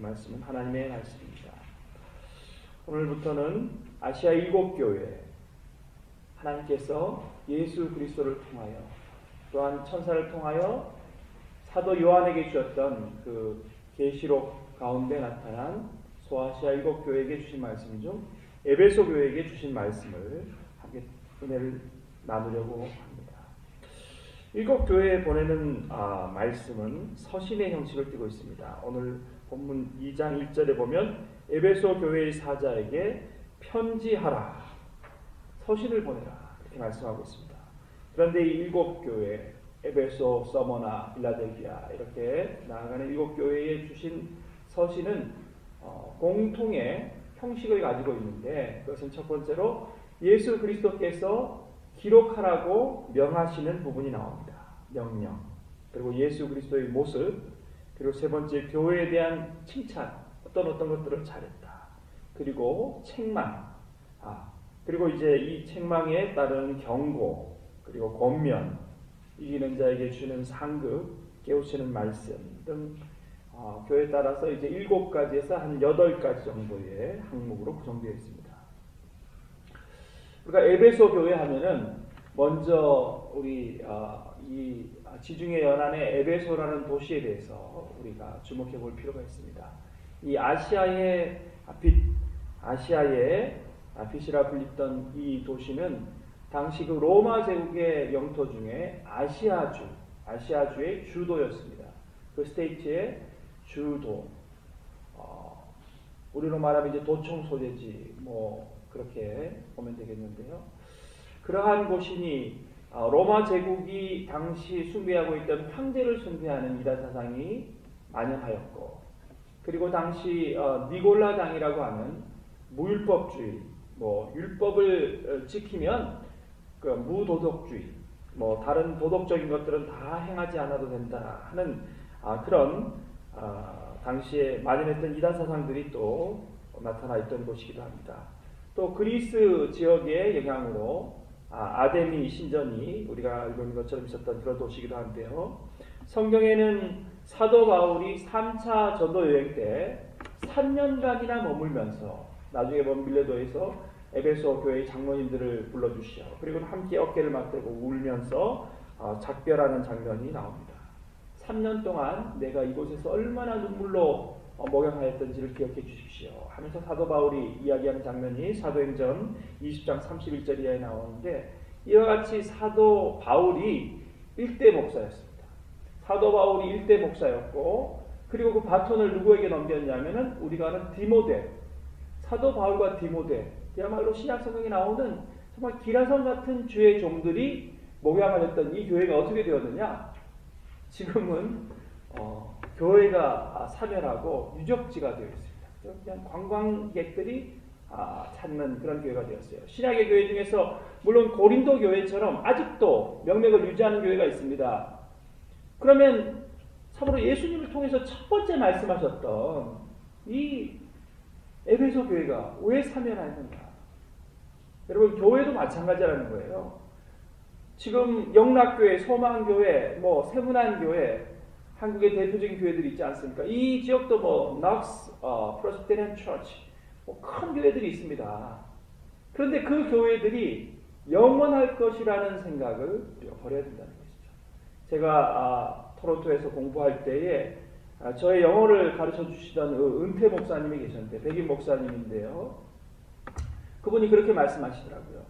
말씀은 하나님의 말씀입니다. 오늘부터는 아시아 7교회 하나님께서 예수 그리스도를 통하여 또한 천사를 통하여 사도 요한에게 주셨던 그 계시록 가운데 나타난 소아시아 7교회에게 주신 말씀 중 에베소 교회에게 주신 말씀을 함께 은혜를 나누려고 합니다. 7교회에 보내는 말씀은 서신의 형식을 띠고 있습니다. 오늘 본문 2장 1절에 보면 에베소 교회의 사자에게 편지하라, 서신을 보내라 이렇게 말씀하고 있습니다. 그런데 이 7교회 에베소, 서머나, 빌라델피아 이렇게 나아가는 7교회에 주신 서신은 공통의 형식을 가지고 있는데, 그것은 첫 번째로 예수 그리스도께서 기록하라고 명하시는 부분이 나옵니다. 명령. 그리고 예수 그리스도의 모습. 그리고 세 번째 교회에 대한 칭찬. 어떤 것들을 잘했다. 그리고 책망. 그리고 이제 이 책망에 따른 경고. 그리고 권면. 이기는 자에게 주는 상급. 깨우치는 말씀 등 교회에 따라서 이제 7가지에서 한 8가지 정도의 항목으로 구성되어 있습니다. 그러니까 에베소 교회 하면은 먼저 우리 이 지중해 연안의 에베소라는 도시에 대해서 우리가 주목해 볼 필요가 있습니다. 이 아시아의 빛이라 불리던 이 도시는 당시 그 로마 제국의 영토 중에 아시아주의 주도였습니다. 그 스테이트의 주도. 우리로 말하면 이제 도청 소재지 그렇게 보면 되겠는데요. 그러한 곳이니 로마 제국이 당시 숭배하고 있던 황제를 숭배하는 이단 사상이 만연하였고, 그리고 당시 니골라당이라고 하는 무율법주의, 율법을 지키면 그 무도덕주의, 다른 도덕적인 것들은 다 행하지 않아도 된다 하는 그런 당시에 만연했던 이단 사상들이 또 나타나 있던 곳이기도 합니다. 또 그리스 지역의 영향으로 아데미 신전이 우리가 알고 있는 것처럼 있었던 그런 도시이기도 한데요. 성경에는 사도 바울이 3차 전도 여행 때 3년간이나 머물면서 나중에 먼 밀레도에서 에베소 교회의 장로님들을 불러주시오. 그리고 함께 어깨를 맞대고 울면서 작별하는 장면이 나옵니다. 3년 동안 내가 이곳에서 얼마나 눈물로 목양하였던지를 기억해 주십시오 하면서 사도 바울이 이야기하는 장면이 사도행전 20장 31절 이하에 나오는데, 이와 같이 사도 바울이 일대 목사였습니다. 사도 바울이 일대 목사였고, 그리고 그 바톤을 누구에게 넘겼냐면은 우리가 아는 디모데, 사도 바울과 디모데, 그야말로 신약 성경에 나오는 정말 기라성 같은 주의 종들이 목양하였던 이 교회가 어떻게 되었느냐? 지금은 교회가 사멸하고 유적지가 되어 있습니다. 그냥 관광객들이 찾는 그런 교회가 되었어요. 신약의 교회 중에서 물론 고린도 교회처럼 아직도 명맥을 유지하는 교회가 있습니다. 그러면 참으로 예수님을 통해서 첫 번째 말씀하셨던 이 에베소 교회가 왜 사멸하였는가? 여러분, 교회도 마찬가지라는 거예요. 지금 영락교회, 소망교회, 세문안교회, 한국의 대표적인 교회들이 있지 않습니까? 이 지역도 넉스 프레스비테리안 처치, 큰 교회들이 있습니다. 그런데 그 교회들이 영원할 것이라는 생각을 우리가 버려야 된다는 것이죠. 제가 토론토에서 공부할 때에 저의 영어를 가르쳐 주시던 은퇴 목사님이 계셨는데, 백인 목사님인데요. 그분이 그렇게 말씀하시더라고요.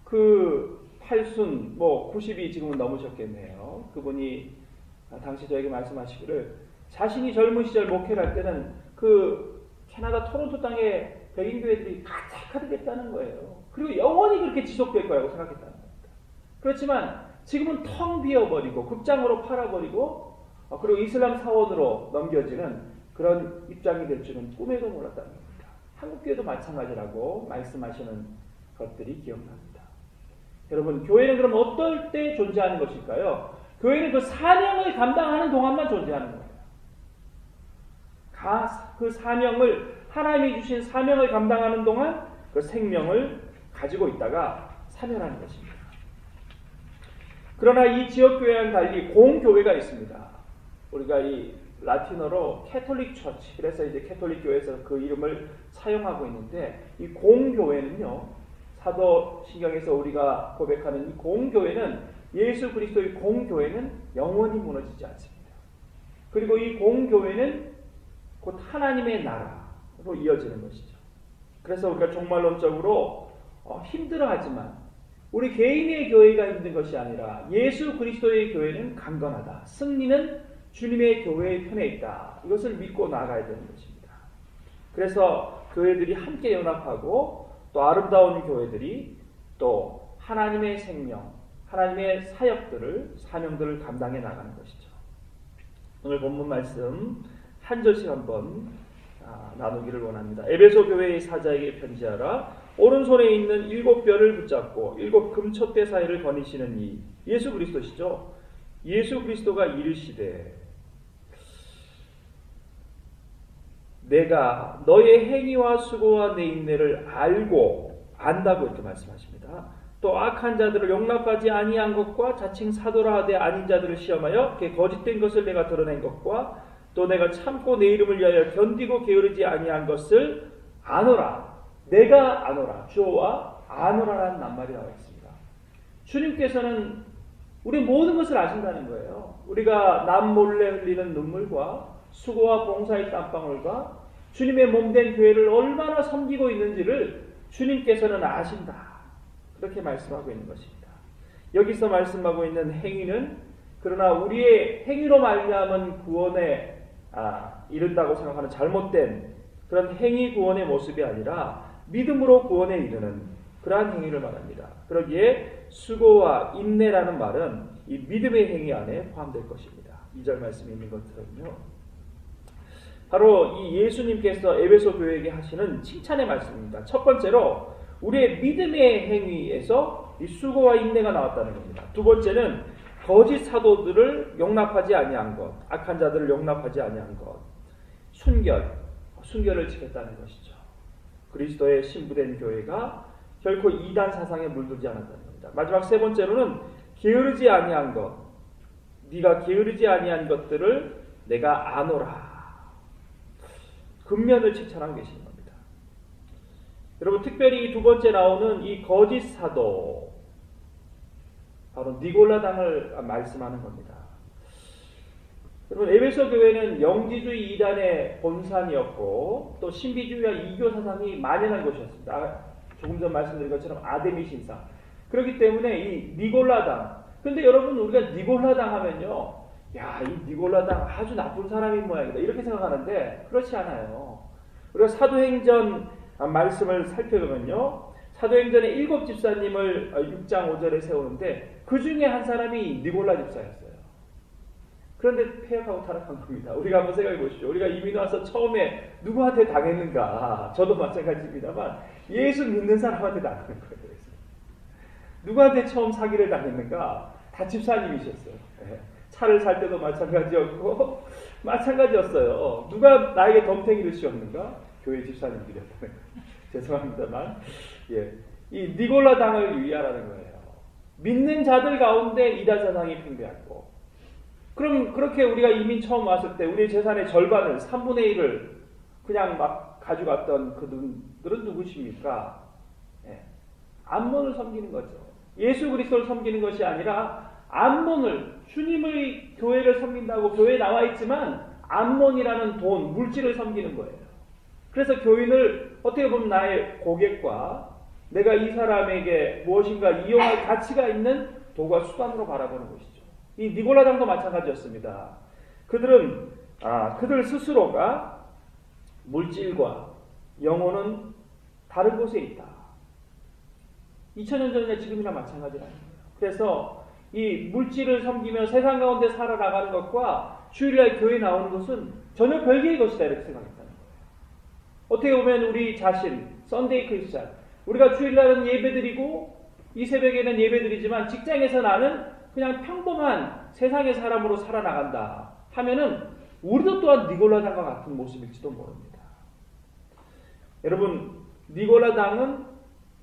그 80, 90이 지금은 넘으셨겠네요. 그분이 당시 저에게 말씀하시기를 자신이 젊은 시절 목회를 할 때는 그 캐나다 토론토 땅에 백인 교회들이 가득하겠다는 거예요. 그리고 영원히 그렇게 지속될 거라고 생각했다는 겁니다. 그렇지만 지금은 텅 비어버리고 극장으로 팔아버리고 그리고 이슬람 사원으로 넘겨지는 그런 입장이 될 줄은 꿈에도 몰랐다는 겁니다. 한국교회도 마찬가지라고 말씀하시는 것들이 기억납니다. 여러분, 교회는 그럼 어떨 때 존재하는 것일까요? 교회는 그 사명을 감당하는 동안만 존재하는 거예요. 그 사명을, 하나님이 주신 사명을 감당하는 동안 그 생명을 가지고 있다가 사멸하는 것입니다. 그러나 이 지역교회와는 달리 공교회가 있습니다. 우리가 이 라틴어로 캐톨릭 처치, 그래서 이제 캐톨릭 교회에서 그 이름을 사용하고 있는데, 이 공교회는요, 사도신경에서 우리가 고백하는 이 공교회는, 예수 그리스도의 공교회는 영원히 무너지지 않습니다. 그리고 이 공교회는 곧 하나님의 나라로 이어지는 것이죠. 그래서 우리가 종말론적으로 힘들어하지만 우리 개인의 교회가 힘든 것이 아니라 예수 그리스도의 교회는 강건하다. 승리는 주님의 교회의 편에 있다. 이것을 믿고 나아가야 되는 것입니다. 그래서 교회들이 함께 연합하고 또 아름다운 교회들이 또 하나님의 생명, 하나님의 사역들을, 사명들을 감당해 나가는 것이죠. 오늘 본문 말씀 한 절씩 한번 나누기를 원합니다. 에베소 교회의 사자에게 편지하라. 오른손에 있는 7뼈를 붙잡고 7 금촛대 사이를 거니시는 이 예수 그리스도시죠. 예수 그리스도가 이르시되 내가 너의 행위와 수고와 내 인내를 알고 안다고 이렇게 말씀하십니다. 또 악한 자들을 용납하지 아니한 것과 자칭 사도라 하되 아닌 자들을 시험하여 그의 거짓된 것을 내가 드러낸 것과 또 내가 참고 내 이름을 위하여 견디고 게으르지 아니한 것을 아노라. 내가 아노라. 주어와 아노라라는 낱말이 나와 있습니다. 주님께서는 우리 모든 것을 아신다는 거예요. 우리가 남 몰래 흘리는 눈물과 수고와 봉사의 땀방울과 주님의 몸된 교회를 얼마나 섬기고 있는지를 주님께서는 아신다. 그렇게 말씀하고 있는 것입니다. 여기서 말씀하고 있는 행위는 그러나 우리의 행위로 말미암은 구원에 이른다고 생각하는 잘못된 그런 행위 구원의 모습이 아니라 믿음으로 구원에 이르는 그러한 행위를 말합니다. 그러기에 수고와 인내라는 말은 이 믿음의 행위 안에 포함될 것입니다. 2절 말씀에 있는 것처럼요. 바로 이 예수님께서 에베소 교회에게 하시는 칭찬의 말씀입니다. 첫 번째로 우리의 믿음의 행위에서 이 수고와 인내가 나왔다는 겁니다. 두 번째는 거짓 사도들을 용납하지 아니한 것, 악한 자들을 용납하지 아니한 것, 순결을 지켰다는 것이죠. 그리스도의 신부된 교회가 결코 이단 사상에 물들지 않았다는 겁니다. 마지막 세 번째로는 게으르지 아니한 것, 네가 게으르지 아니한 것들을 내가 아노라. 근면을 칭찬하고 계시는 겁니다. 여러분, 특별히 이 두 번째 나오는 이 거짓 사도, 바로 니골라당을 말씀하는 겁니다. 여러분, 에베소 교회는 영지주의 이단의 본산이었고 또 신비주의와 이교 사상이 만연한 곳이었습니다. 조금 전 말씀드린 것처럼 아데미 신상. 그렇기 때문에 이 니골라당, 근데 여러분, 우리가 니골라당 하면요, 야, 이 니골라당 아주 나쁜 사람인 모양이다 이렇게 생각하는데 그렇지 않아요. 우리가 사도행전 말씀을 살펴보면요, 사도행전에 7 집사님을 6장 5절에 세우는데 그 중에 한 사람이 니골라 집사였어요. 그런데 폐역하고 타락한 겁니다. 우리가 한번 생각해 보십시오. 우리가 이민 와서 처음에 누구한테 당했는가? 저도 마찬가지입니다만 예수 믿는 사람한테 당하는 거예요. 누구한테 처음 사기를 당했는가? 다 집사님이셨어요. 차를 살 때도 마찬가지였고 마찬가지였어요. 누가 나에게 덤탱이를 씌웠는가? 교회 집사님들이었다는 거예요. 죄송합니다만, 이 니골라 당을 유의하라는 거예요. 믿는 자들 가운데 이단 사상이 팽배했고, 그럼 그렇게 우리가 이민 처음 왔을 때 우리의 재산의 절반을 3분의 1을 그냥 막 가져갔던 그들은 누구십니까? 암몬을 섬기는 거죠. 예수 그리스도를 섬기는 것이 아니라 암몬을, 주님의 교회를 섬긴다고 교회에 나와 있지만 암몬이라는 돈, 물질을 섬기는 거예요. 그래서 교인을 어떻게 보면 나의 고객과 내가 이 사람에게 무엇인가 이용할 가치가 있는 도구와 수단으로 바라보는 것이죠. 이 니골라당도 마찬가지였습니다. 그들 스스로가 물질과 영혼은 다른 곳에 있다. 2000년 전이나 지금이나 마찬가지라는 거예요. 그래서 이 물질을 섬기며 세상 가운데 살아나가는 것과 주일날 교회에 나오는 것은 전혀 별개의 것이다 이렇게 생각했다는 거예요. 어떻게 보면 우리 자신, 썬데이 크리스찬, 우리가 주일날은 예배드리고 이 새벽에는 예배드리지만 직장에서 나는 그냥 평범한 세상의 사람으로 살아나간다 하면은 우리도 또한 니골라당과 같은 모습일지도 모릅니다. 여러분, 니골라당은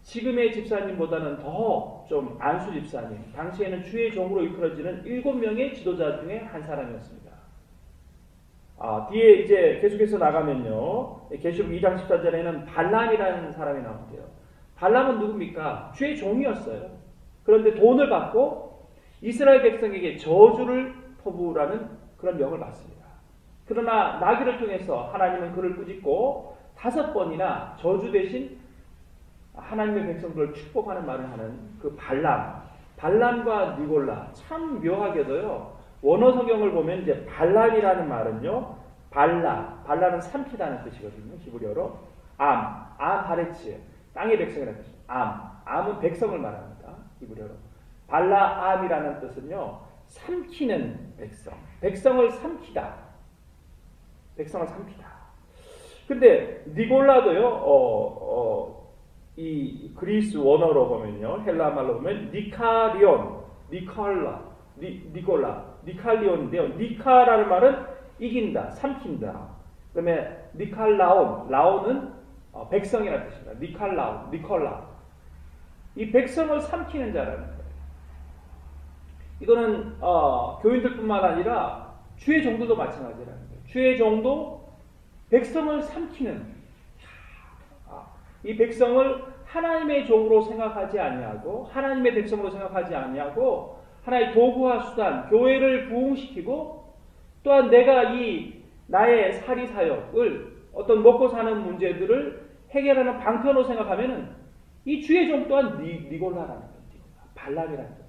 지금의 집사님보다는 더 좀 안수 집사님, 당시에는 주의 종으로 이끌어지는 7명의 지도자 중에 한 사람이었습니다. 뒤에 이제 계속해서 나가면요. 계시록 2장 14절에는 발람이라는 사람이 나온대요. 발람은 누굽니까? 주의 종이었어요. 그런데 돈을 받고 이스라엘 백성에게 저주를 퍼부으라는 그런 명을 받습니다. 그러나 나귀를 통해서 하나님은 그를 꾸짖고 5번이나 저주 대신 하나님의 백성들을 축복하는 말을 하는 그 발람과 니골라, 참 묘하게도요. 원어 성경을 보면 이제 발람이라는 말은요. 발라는 삼키다는 뜻이거든요. 히브리어로 바레츠, 땅의 백성이라는 뜻입니다. 암은 백성을 말합니다. 히브리어로. 발라암이라는 뜻은요. 삼키는 백성, 백성을 삼키다. 근데 니골라도요. 이 그리스 원어로 보면요. 헬라 말로 보면 니칼리온인데요. 니카라는 말은 이긴다, 삼킨다. 그다음에 라온은 백성이라는 뜻입니다. 니콜라. 이 백성을 삼키는 자라는 거예요. 이거는 교인들뿐만 아니라 주의 종들도 마찬가지라는 거예요. 주의 종도 백성을 삼키는, 이 백성을 하나님의 종으로 생각하지 아니하고 하나님의 백성으로 생각하지 아니하고 하나의 도구와 수단, 교회를 부흥시키고 또한 내가 이 나의 사리사역을 어떤 먹고 사는 문제들을 해결하는 방편으로 생각하면은 이 주의 종 또한 니골라라는 거죠. 발람이라는 것이죠.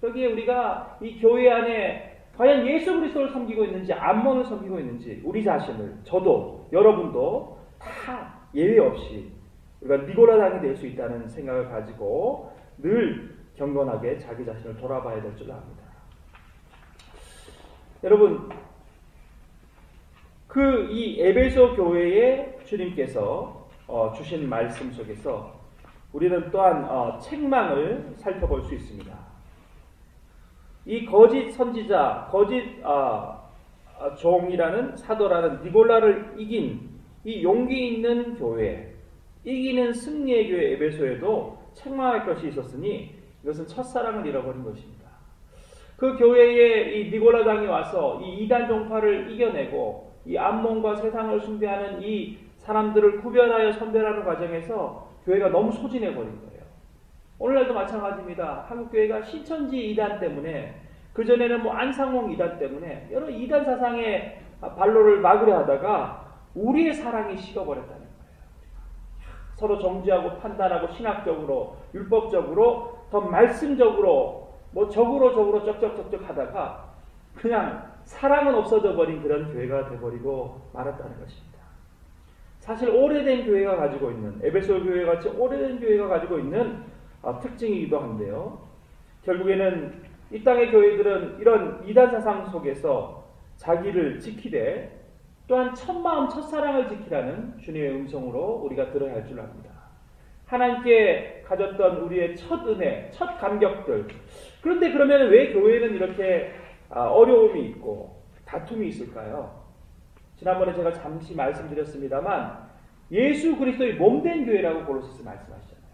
그러기에 우리가 이 교회 안에 과연 예수 그리스도를 섬기고 있는지 암몬을 섬기고 있는지 우리 자신을, 저도 여러분도 다 예외 없이 우리가 니골라당이 될 수 있다는 생각을 가지고 늘 경건하게 자기 자신을 돌아봐야 될 줄 압니다. 여러분, 이 에베소 교회에 주님께서 주신 말씀 속에서 우리는 또한 책망을 살펴볼 수 있습니다. 이 거짓 선지자, 거짓 종이라는 사도라는 니골라를 이긴 이 용기 있는 교회, 이기는 승리의 교회 에베소에도 책망할 것이 있었으니 이것은 첫사랑을 잃어버린 것입니다. 그 교회에 이 니골라당이 와서 이 이단 종파를 이겨내고 이 암몬과 세상을 숭배하는 이 사람들을 구별하여 선별하는 과정에서 교회가 너무 소진해버린 거예요. 오늘날도 마찬가지입니다. 한국교회가 신천지 이단 때문에, 그전에는 안상홍 이단 때문에 여러 이단 사상의 발로를 막으려 하다가 우리의 사랑이 식어버렸다는 거예요. 서로 정죄하고 판단하고 신학적으로, 율법적으로, 더 말씀적으로 적으로 쩍쩍 하다가 그냥 사랑은 없어져 버린 그런 교회가 돼버리고 말았다는 것입니다. 사실 오래된 교회가 가지고 있는, 에베소 교회 같이 오래된 교회가 가지고 있는 특징이기도 한데요. 결국에는 이 땅의 교회들은 이런 이단 사상 속에서 자기를 지키되 또한 첫마음 첫사랑을 지키라는 주님의 음성으로 우리가 들어야 할 줄 압니다. 하나님께 가졌던 우리의 첫 은혜, 첫 감격들. 그런데 그러면 왜 교회는 이렇게 어려움이 있고 다툼이 있을까요? 지난번에 제가 잠시 말씀드렸습니다만 예수 그리스도의 몸된 교회라고 골로새서 말씀하시잖아요.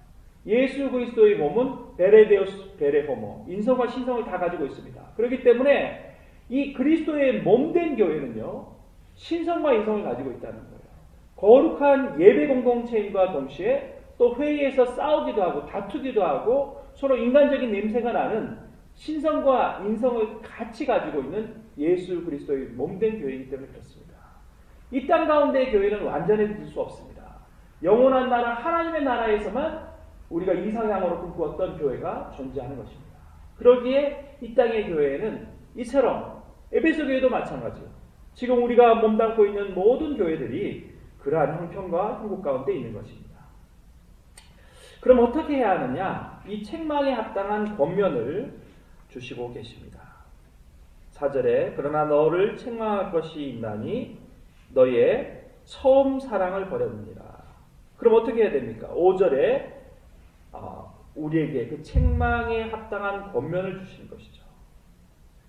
예수 그리스도의 몸은 베레데우스 베레호모, 인성과 신성을 다 가지고 있습니다. 그렇기 때문에 이 그리스도의 몸된 교회는요, 신성과 인성을 가지고 있다는 거예요. 거룩한 예배 공동체인과 동시에 또 회의에서 싸우기도 하고 다투기도 하고 서로 인간적인 냄새가 나는 신성과 인성을 같이 가지고 있는 예수 그리스도의 몸된 교회이기 때문에 그렇습니다. 이 땅 가운데의 교회는 완전해질 수 없습니다. 영원한 나라 하나님의 나라에서만 우리가 이상향으로 꿈꾸었던 교회가 존재하는 것입니다. 그러기에 이 땅의 교회에는 이처럼 에베소 교회도 마찬가지예요. 지금 우리가 몸담고 있는 모든 교회들이 그러한 형편과 형국 가운데 있는 것입니다. 그럼 어떻게 해야 하느냐? 이 책망에 합당한 권면을 주시고 계십니다. 4절에 그러나 너를 책망할 것이 있나니 너의 처음 사랑을 버렸느니라. 그럼 어떻게 해야 됩니까? 5절에 우리에게 그 책망에 합당한 권면을 주시는 것이죠.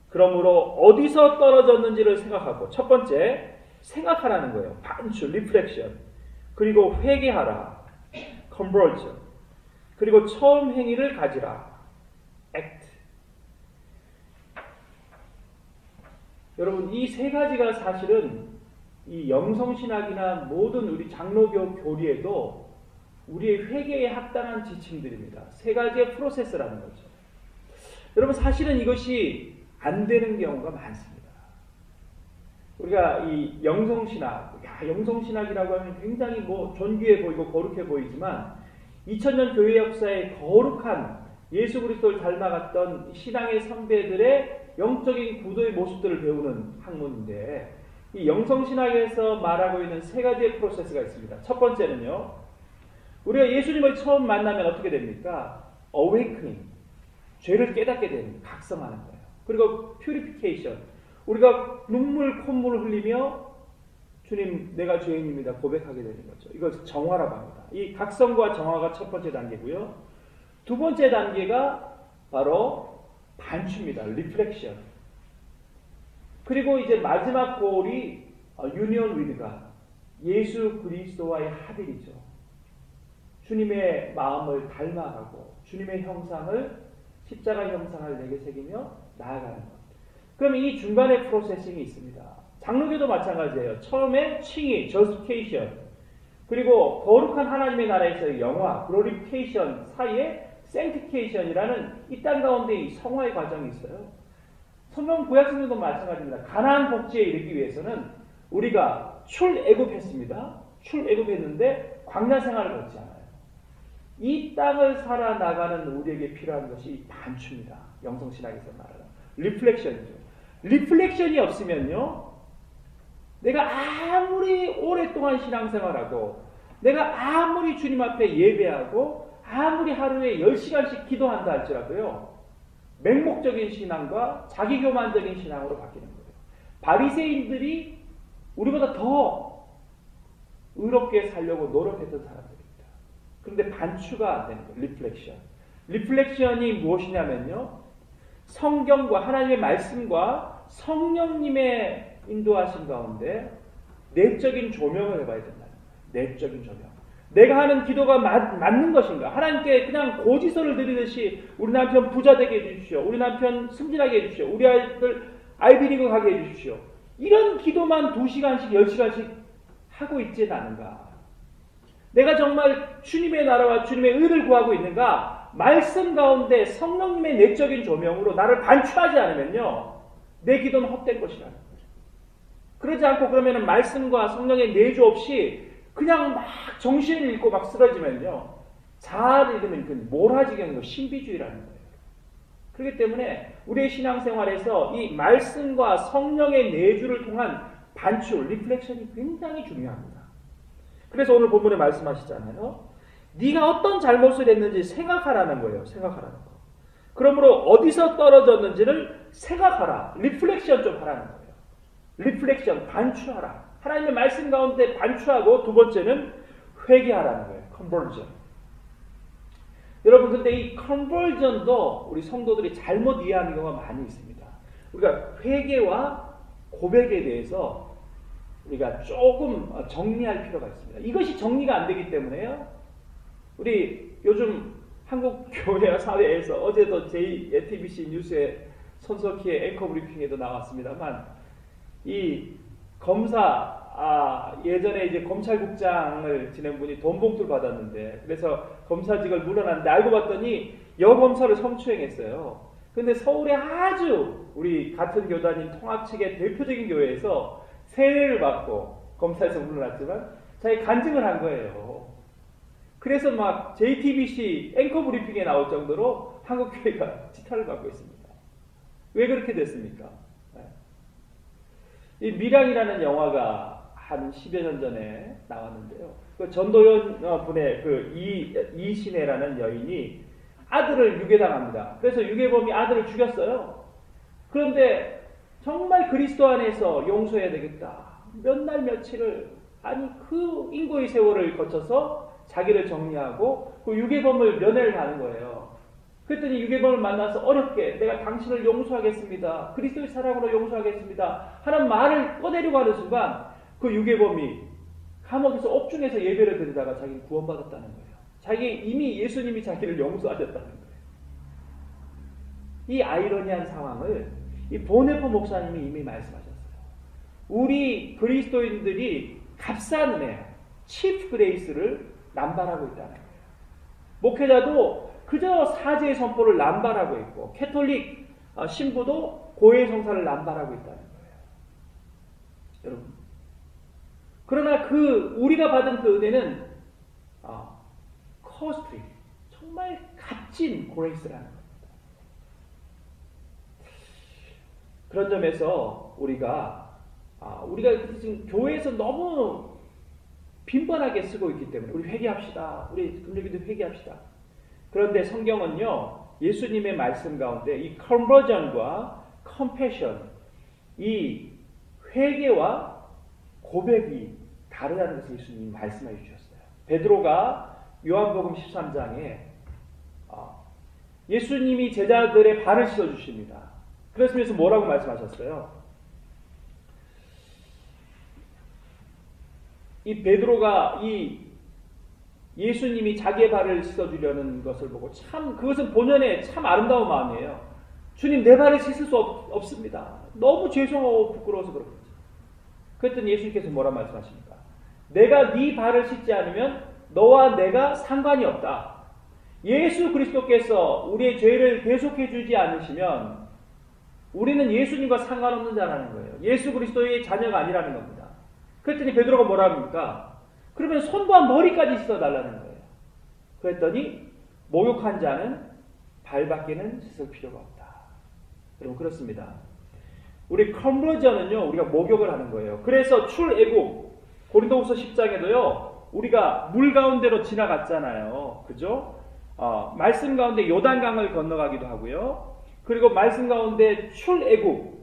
그러므로 어디서 떨어졌는지를 생각하고, 첫 번째 생각하라는 거예요. 반출, 리플렉션. 그리고 회개하라, 컨버전. 그리고 처음 행위를 가지라, 액트. 여러분, 이 세 가지가 사실은 이 영성신학이나 모든 우리 장로교 교리에도 우리의 회개에 합당한 지침들입니다. 세 가지의 프로세스라는 거죠. 여러분 사실은 이것이 안 되는 경우가 많습니다. 우리가 이 영성신학, 영성신학이라고 하면 굉장히 존귀해 보이고 거룩해 보이지만 2000년 교회 역사의 거룩한 예수 그리스도를 닮아갔던 신앙의 선배들의 영적인 구도의 모습들을 배우는 학문인데 이 영성신학에서 말하고 있는 세 가지의 프로세스가 있습니다. 첫 번째는요. 우리가 예수님을 처음 만나면 어떻게 됩니까? awakening. 죄를 깨닫게 됩니다. 각성하는 거예요. 그리고 purification. 우리가 눈물, 콧물을 흘리며 주님 내가 죄인입니다. 고백하게 되는 거죠. 이걸 정화라고 합니다. 이 각성과 정화가 첫 번째 단계고요. 두 번째 단계가 바로 반추입니다. reflection. 그리고 이제 마지막 골이 union with God. 예수 그리스도와의 합일이죠. 주님의 마음을 닮아가고 주님의 형상을 십자가 형상을 내게 새기며 나아가는 것. 그럼 이 중간에 프로세싱이 있습니다. 장로교도 마찬가지예요. 처음에 칭의, justification, 그리고 거룩한 하나님의 나라에서의 영화, glorification 사이에 sanctification이라는 이 땅 가운데 이 성화의 과정이 있어요. 성경 구약성경도 마찬가지입니다. 가나안 복지에 이르기 위해서는 우리가 출애굽했습니다. 출애굽했는데 광야 생활을 걷지 않아요. 이 땅을 살아나가는 우리에게 필요한 것이 반추입니다. 영성신학에서 말하는 리플렉션이죠. 리플렉션이 없으면요, 내가 아무리 오랫동안 신앙생활하고 내가 아무리 주님 앞에 예배하고 아무리 하루에 10시간씩 기도한다 할지라도요, 맹목적인 신앙과 자기교만적인 신앙으로 바뀌는 거예요. 바리새인들이 우리보다 더 의롭게 살려고 노력했던 사람들입니다. 그런데 반추가 안 되는 거예요. 리플렉션. 리플렉션이 무엇이냐면요, 성경과 하나님의 말씀과 성령님의 인도하신 가운데 내적인 조명을 해봐야 된다는 거예요. 내적인 조명. 내가 하는 기도가 맞는 것인가? 하나님께 그냥 고지서를 드리듯이 우리 남편 부자 되게 해주십시오. 우리 남편 승진하게 해주십시오. 우리 아이들 아이비리그 가게 해주십시오. 이런 기도만 2시간씩 10시간씩 하고 있지는 않은가? 내가 정말 주님의 나라와 주님의 의를 구하고 있는가? 말씀 가운데 성령님의 내적인 조명으로 나를 반추하지 않으면요, 내 기도는 헛된 것이라는 거죠. 그러지 않고 그러면 말씀과 성령의 내주 없이 그냥 막 정신을 잃고 막 쓰러지면요, 자아를 잃으면 그 몰아지경이고 신비주의라는 거예요. 그렇기 때문에 우리의 신앙생활에서 이 말씀과 성령의 내주를 통한 반추, 리플렉션이 굉장히 중요합니다. 그래서 오늘 본문에 말씀하시잖아요. 네가 어떤 잘못을 했는지 생각하라는 거예요. 생각하라는 거. 그러므로 어디서 떨어졌는지를 생각하라. 리플렉션 좀 하라는 거예요. 리플렉션, 반추하라. 하나님의 말씀 가운데 반추하고, 두 번째는 회개하라는 거예요. 컨버전. 여러분, 근데 이 컨버전도 우리 성도들이 잘못 이해하는 경우가 많이 있습니다. 우리가 회개와 고백에 대해서 우리가 조금 정리할 필요가 있습니다. 이것이 정리가 안 되기 때문에요, 우리 요즘 한국 교회와 사회에서 어제도 JTBC 뉴스에 손석희의 앵커 브리핑에도 나왔습니다만, 이 검사, 예전에 이제 검찰국장을 지낸 분이 돈 봉투를 받았는데, 그래서 검사직을 물러났는데 알고 봤더니 여검사를 성추행했어요. 근데 서울에 아주 우리 같은 교단인 통합 측의 대표적인 교회에서 세례를 받고 검사에서 물러났지만 자기 간증을 한 거예요. 그래서 막 JTBC 앵커 브리핑에 나올 정도로 한국교회가 지탄을 받고 있습니다. 왜 그렇게 됐습니까? 이 밀양이라는 영화가 한 10여 년 전에 나왔는데요. 그 전도연 분의 그 이신혜라는 여인이 아들을 유괴당합니다. 그래서 유괴범이 아들을 죽였어요. 그런데 정말 그리스도 안에서 용서해야 되겠다. 몇 날 며칠을, 아니 그 인고의 세월을 거쳐서 자기를 정리하고 그 유괴범을 면회를 가는 거예요. 그랬더니 유괴범을 만나서 어렵게 내가 당신을 용서하겠습니다. 그리스도의 사랑으로 용서하겠습니다. 하는 말을 꺼내려고 하는 순간 그 유괴범이 감옥에서 옥중에서 예배를 드리다가 자기는 구원받았다는 거예요. 이미 예수님이 자기를 용서하셨다는 거예요. 이 아이러니한 상황을 이 보네포 목사님이 이미 말씀하셨어요. 우리 그리스도인들이 값싼 은혜, 칩 그레이스를 남발하고 있다는 거예요. 목회자도 그저 사제의 선포를 남발하고 있고 캐톨릭 신부도 고해 성사를 남발하고 있다는 거예요. 여러분, 그러나 우리가 받은 그 은혜는 코스트리, 정말 값진 그레이스라는 겁니다. 그런 점에서 우리가 지금 교회에서 너무 빈번하게 쓰고 있기 때문에 우리 회개합시다. 우리 금요일도 회개합시다. 그런데 성경은요, 예수님의 말씀 가운데 이 컨버전과 컴패션, 이 회개와 고백이 다르다는 것을 예수님이 말씀해 주셨어요. 베드로가 요한복음 13장에 예수님이 제자들의 발을 씻어 주십니다. 그러시면서 뭐라고 말씀하셨어요? 이 베드로가 예수님이 자기의 발을 씻어주려는 것을 보고 그것은 본연의 참 아름다운 마음이에요. 주님, 내 발을 씻을 수 없습니다. 너무 죄송하고 부끄러워서 그렇겠지. 그랬더니 예수님께서 뭐라 말씀하십니까? 내가 네 발을 씻지 않으면 너와 내가 상관이 없다. 예수 그리스도께서 우리의 죄를 대속해 주지 않으시면 우리는 예수님과 상관없는 자라는 거예요. 예수 그리스도의 자녀가 아니라는 겁니다. 그랬더니 베드로가 뭐라 합니까? 그러면 손과 머리까지 씻어달라는 거예요. 그랬더니 목욕한 자는 발밖에는 씻을 필요가 없다. 여러분, 그렇습니다. 우리 컨버전은요, 우리가 목욕을 하는 거예요. 그래서 출애굽 고린도후서 10장에도요 우리가 물 가운데로 지나갔잖아요. 그죠? 말씀 가운데 요단강을 건너가기도 하고요. 그리고 말씀 가운데 출애굽,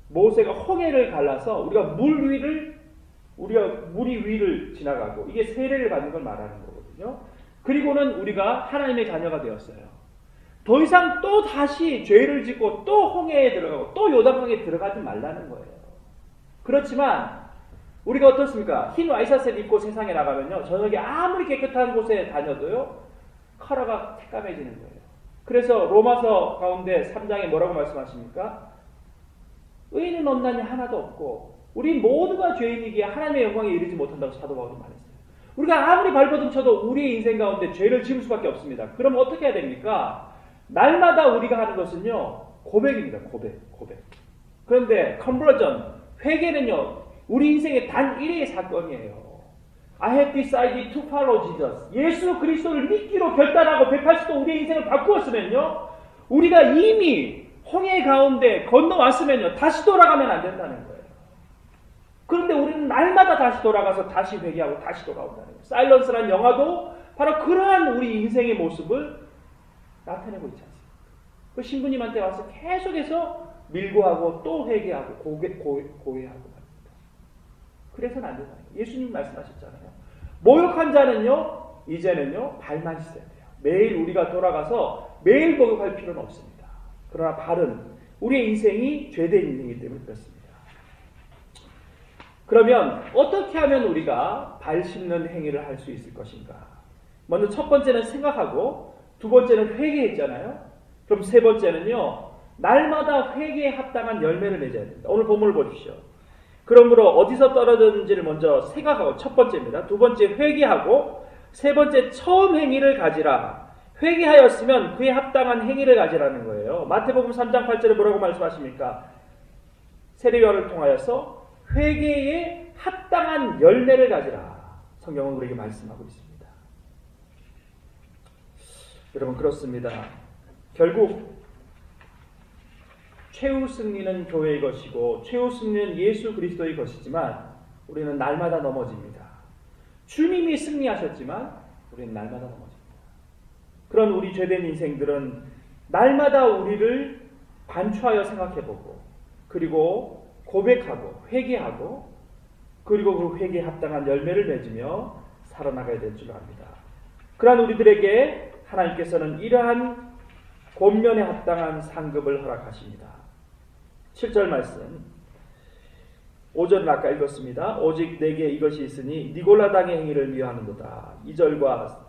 모세가 홍해를 갈라서 우리가 물이 위를 지나가고, 이게 세례를 받는 걸 말하는 거거든요. 그리고는 우리가 하나님의 자녀가 되었어요. 더 이상 또 다시 죄를 짓고 또 홍해에 들어가고 또 요단강에 들어가지 말라는 거예요. 그렇지만 우리가 어떻습니까? 흰 와이셔츠를 입고 세상에 나가면요, 저녁에 아무리 깨끗한 곳에 다녀도요 컬러가 새까매지는 거예요. 그래서 로마서 가운데 3장에 뭐라고 말씀하십니까? 의인은 없나니 하나도 없고 우리 모두가 죄인이기에 하나님의 영광에 이르지 못한다고 사도 바울이 말했어요. 우리가 아무리 발버둥 쳐도 우리의 인생 가운데 죄를 지을 수밖에 없습니다. 그럼 어떻게 해야 됩니까? 날마다 우리가 하는 것은요, 고백입니다. 고백. 그런데 컨버전, 회개는요, 우리 인생의 단 1회의 사건이에요. I have decided to follow Jesus. 예수 그리스도를 믿기로 결단하고 180도 우리의 인생을 바꾸었으면요, 우리가 이미 홍해 가운데 건너왔으면요, 다시 돌아가면 안 된다는 거예요. 그런데 우리는 날마다 다시 돌아가서 다시 회개하고 다시 돌아온다는 거예요. 사일런스라는 영화도 바로 그러한 우리 인생의 모습을 나타내고 있지 않습니까? 그 신부님한테 와서 계속해서 밀고하고 또 회개하고 고해하고 합니다. 그래서는 안 된다는 거예요. 예수님 말씀하셨잖아요. 목욕한 자는요, 이제는요, 발만 씻어야 돼요. 매일 우리가 돌아가서 매일 목욕할 필요는 없습니다. 그러나 발은 우리의 인생이 죄된 인생이기 때문에 그렇습니다. 그러면 어떻게 하면 우리가 발 씻는 행위를 할 수 있을 것인가? 먼저 첫 번째는 생각하고, 두 번째는 회개했잖아요. 그럼 세 번째는요, 날마다 회개에 합당한 열매를 맺어야 됩니다. 오늘 본문을 보십시오. 그러므로 어디서 떨어졌는지를 먼저 생각하고, 첫 번째입니다. 두 번째 회개하고, 세 번째 처음 행위를 가지라. 회개하였으면 그에 합당한 행위를 가지라는 거예요. 마태복음 3장 8절에 뭐라고 말씀하십니까? 세례요한을 통하여서 회개에 합당한 열매를 가지라. 성경은 우리에게 말씀하고 있습니다. 여러분, 그렇습니다. 결국 최후 승리는 교회의 것이고 최후 승리는 예수 그리스도의 것이지만 우리는 날마다 넘어집니다. 주님이 승리하셨지만 우리는 날마다 넘어집니다. 그런 우리 죄된 인생들은 날마다 우리를 반추하여 생각해보고, 그리고 고백하고 회개하고, 그리고 그 회개에 합당한 열매를 맺으며 살아나가야 될 줄 압니다. 그러한 우리들에게 하나님께서는 이러한 권면에 합당한 상급을 허락하십니다. 7절 말씀, 5절은 아까 읽었습니다. 오직 내게 이것이 있으니 니골라당의 행위를 미워하는도다. 2절과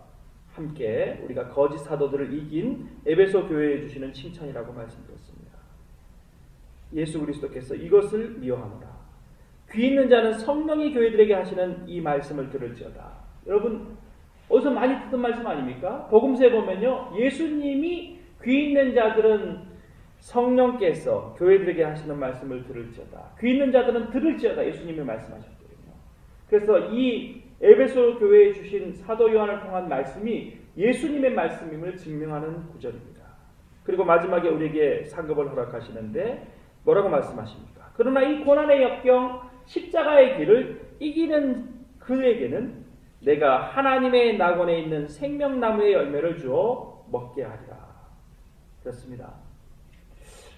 함께 우리가 거짓 사도들을 이긴 에베소 교회에 주시는 칭찬이라고 말씀드렸습니다. 예수 그리스도께서 이것을 미워하노라. 귀 있는 자는 성령이 교회들에게 하시는 이 말씀을 들을지어다. 여러분 어디서 많이 듣던 말씀 아닙니까? 복음서에 보면요, 예수님이 귀 있는 자들은 성령께서 교회들에게 하시는 말씀을 들을지어다. 귀 있는 자들은 들을지어다. 예수님이 말씀하셨거든요. 그래서 이 에베소 교회에 주신 사도 요한을 통한 말씀이 예수님의 말씀임을 증명하는 구절입니다. 그리고 마지막에 우리에게 상급을 허락하시는데 뭐라고 말씀하십니까? 그러나 이 고난의 역경 십자가의 길을 이기는 그에게는 내가 하나님의 낙원에 있는 생명나무의 열매를 주어 먹게 하리라. 그렇습니다.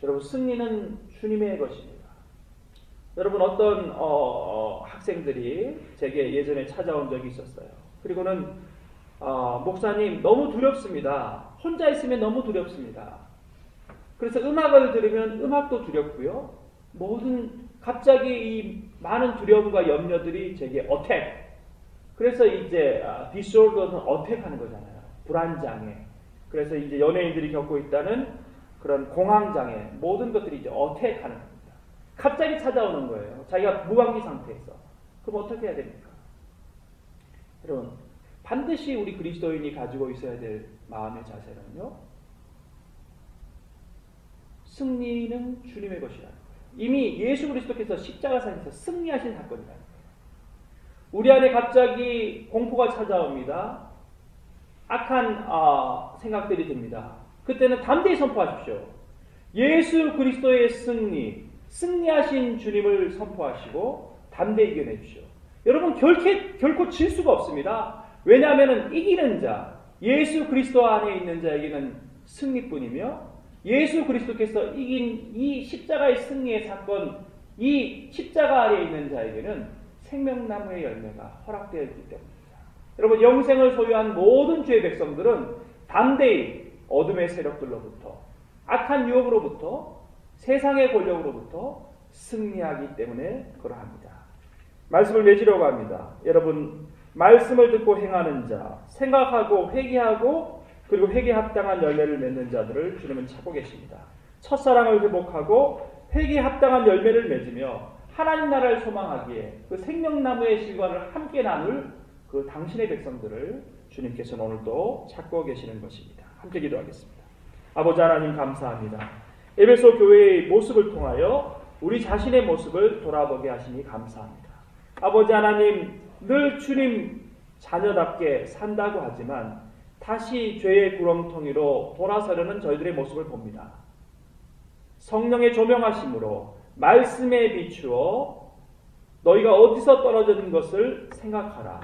여러분, 승리는 주님의 것입니다. 여러분, 어떤 학생들이 제게 예전에 찾아온 적이 있었어요. 그리고는 목사님 너무 두렵습니다. 혼자 있으면 너무 두렵습니다. 그래서 음악을 들으면 음악도 두렵고요. 갑자기 이 많은 두려움과 염려들이 제게 어택. 그래서 이제 디스오더는 어택하는 거잖아요. 불안장애. 그래서 이제 연예인들이 겪고 있다는 그런 공황장애. 모든 것들이 이제 어택하는 겁니다. 갑자기 찾아오는 거예요. 자기가 무방비 상태에서. 그럼 어떻게 해야 됩니까? 여러분, 반드시 우리 그리스도인이 가지고 있어야 될 마음의 자세는요, 승리는 주님의 것이라는 거예요. 이미 예수 그리스도께서 십자가상에서 승리하신 사건이라는 거예요. 우리 안에 갑자기 공포가 찾아옵니다. 악한 생각들이 듭니다. 그때는 담대히 선포하십시오. 예수 그리스도의 승리하신 주님을 선포하시고 담대히 이겨내 주십시오. 여러분, 결코 질 수가 없습니다. 왜냐하면 이기는 자, 예수 그리스도 안에 있는 자에게는 승리뿐이며 예수 그리스도께서 이긴 이 십자가의 승리의 사건, 이 십자가 아래에 있는 자에게는 생명나무의 열매가 허락되어 있기 때문입니다. 여러분, 영생을 소유한 모든 주의 백성들은 담대히 어둠의 세력들로부터, 악한 유혹으로부터, 세상의 권력으로부터 승리하기 때문에 그러합니다. 말씀을 맺으려고 합니다. 여러분, 말씀을 듣고 행하는 자, 생각하고 회개하고 그리고 회개에 합당한 열매를 맺는 자들을 주님은 찾고 계십니다. 첫사랑을 회복하고 회개에 합당한 열매를 맺으며 하나님 나라를 소망하기에 그 생명나무의 실과를 함께 나눌 그 당신의 백성들을 주님께서는 오늘도 찾고 계시는 것입니다. 함께 기도하겠습니다. 아버지 하나님, 감사합니다. 에베소 교회의 모습을 통하여 우리 자신의 모습을 돌아보게 하시니 감사합니다. 아버지 하나님, 늘 주님 자녀답게 산다고 하지만 다시 죄의 구렁텅이로 돌아서려는 저희들의 모습을 봅니다. 성령의 조명하심으로 말씀에 비추어 너희가 어디서 떨어지는 것을 생각하라.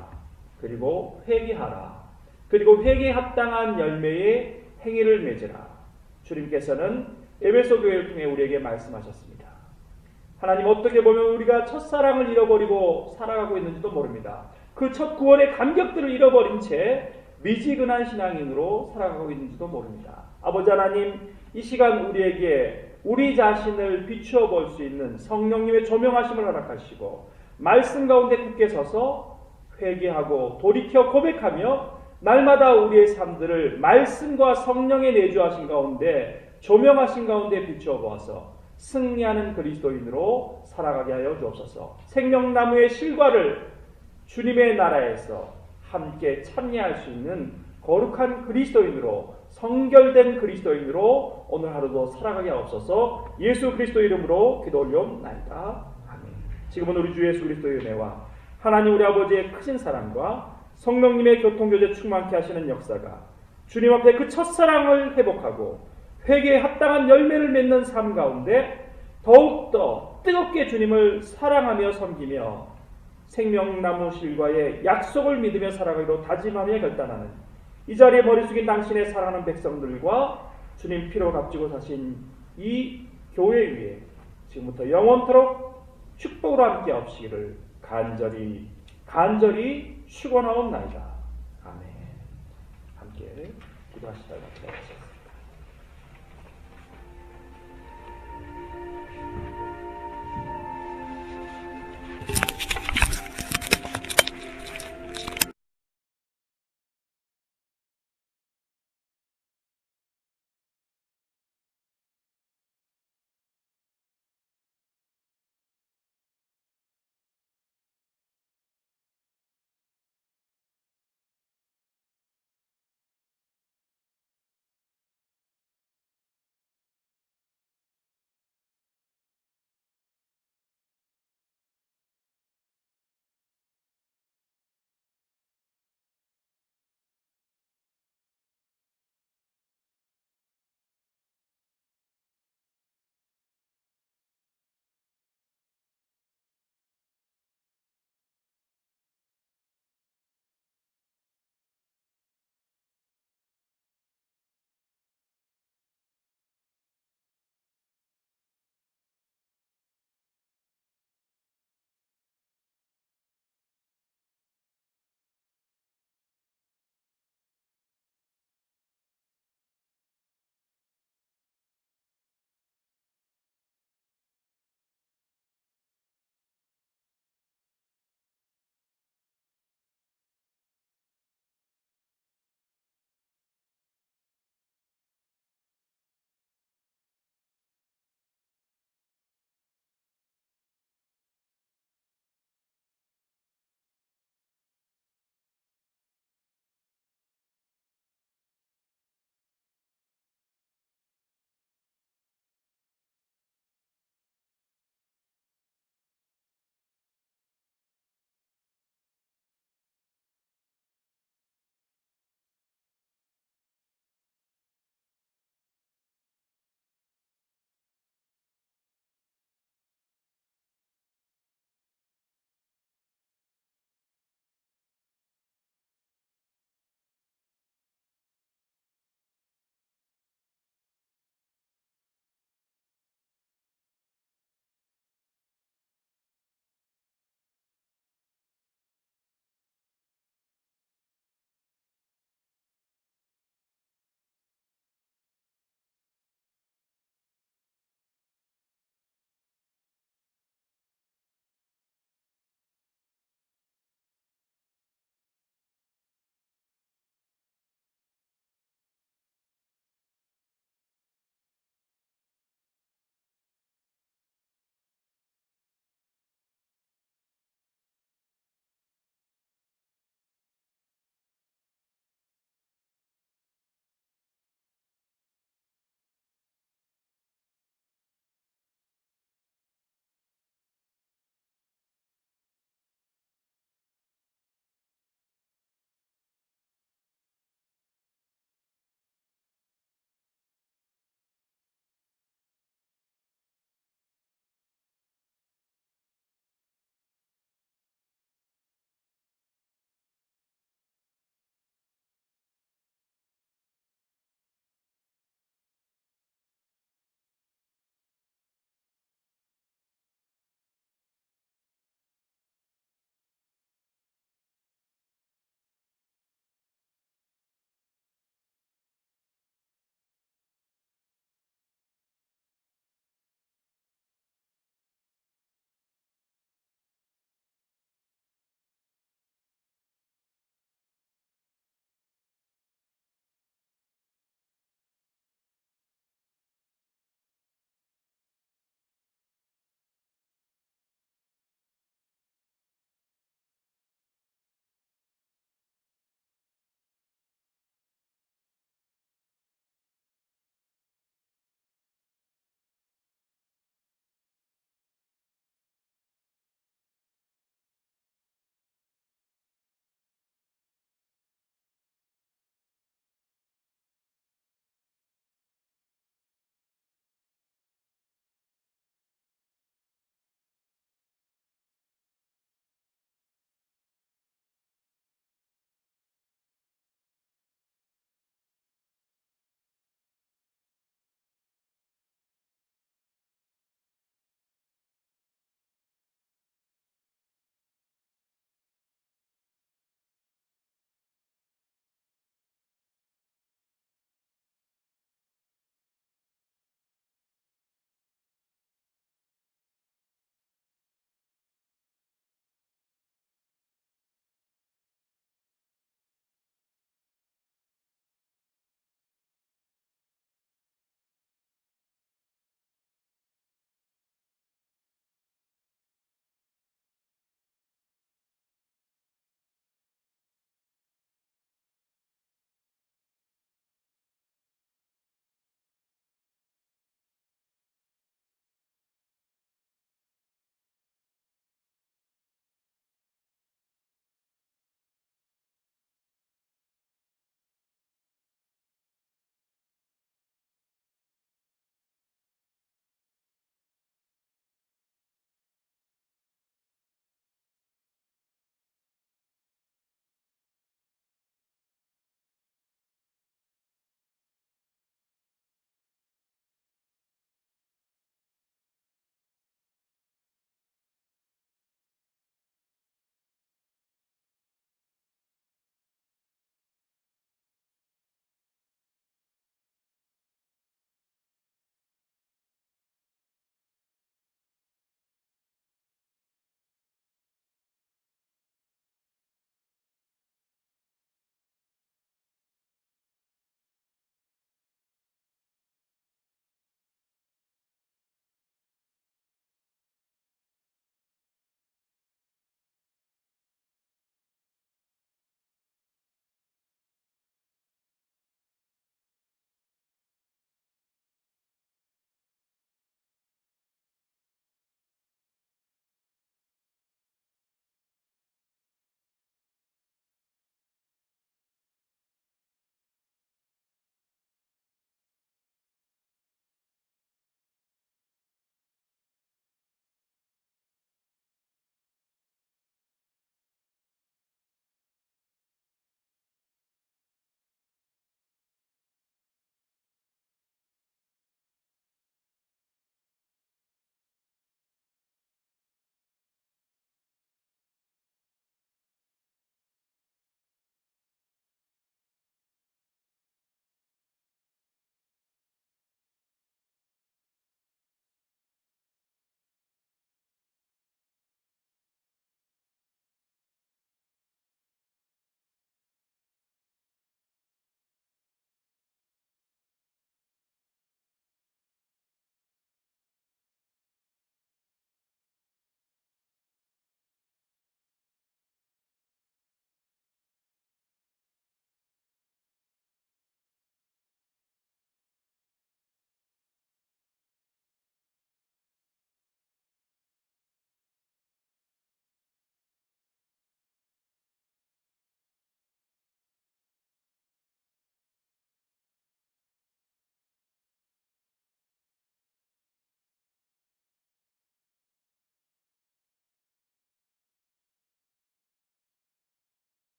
그리고 회개하라. 그리고 회개에 합당한 열매의 행위를 맺으라. 주님께서는 에베소 교회를 통해 우리에게 말씀하셨습니다. 하나님, 어떻게 보면 우리가 첫사랑을 잃어버리고 살아가고 있는지도 모릅니다. 그 첫 구원의 감격들을 잃어버린 채 미지근한 신앙인으로 살아가고 있는지도 모릅니다. 아버지 하나님, 이 시간 우리에게 우리 자신을 비추어 볼 수 있는 성령님의 조명하심을 허락하시고 말씀 가운데 굳게 서서 회개하고 돌이켜 고백하며 날마다 우리의 삶들을 말씀과 성령의 내주하신 가운데 조명하신 가운데 비추어 보아서 승리하는 그리스도인으로 살아가게 하여 주옵소서. 생명나무의 실과를 주님의 나라에서 함께 참여할 수 있는 거룩한 그리스도인으로, 성결된 그리스도인으로 오늘 하루도 살아가게 하옵소서. 예수 그리스도 이름으로 기도 올려옵나이다. 아멘. 지금은 우리 주 예수 그리스도의 은혜와 하나님 우리 아버지의 크신 사랑과 성령님의 교통교제 충만케 하시는 역사가 주님 앞에 그 첫사랑을 회복하고 회개에 합당한 열매를 맺는 삶 가운데 더욱더 뜨겁게 주님을 사랑하며 섬기며 생명나무 실과의 약속을 믿으며 살아가기로 다짐하며 결단하는 이 자리에 머리 숙인 당신의 사랑하는 백성들과 주님 피로 값지고 사신 이 교회 위에 지금부터 영원토록 축복으로 함께 하시기를 간절히 축원하옵나이다. 아멘. 함께 기도하시다가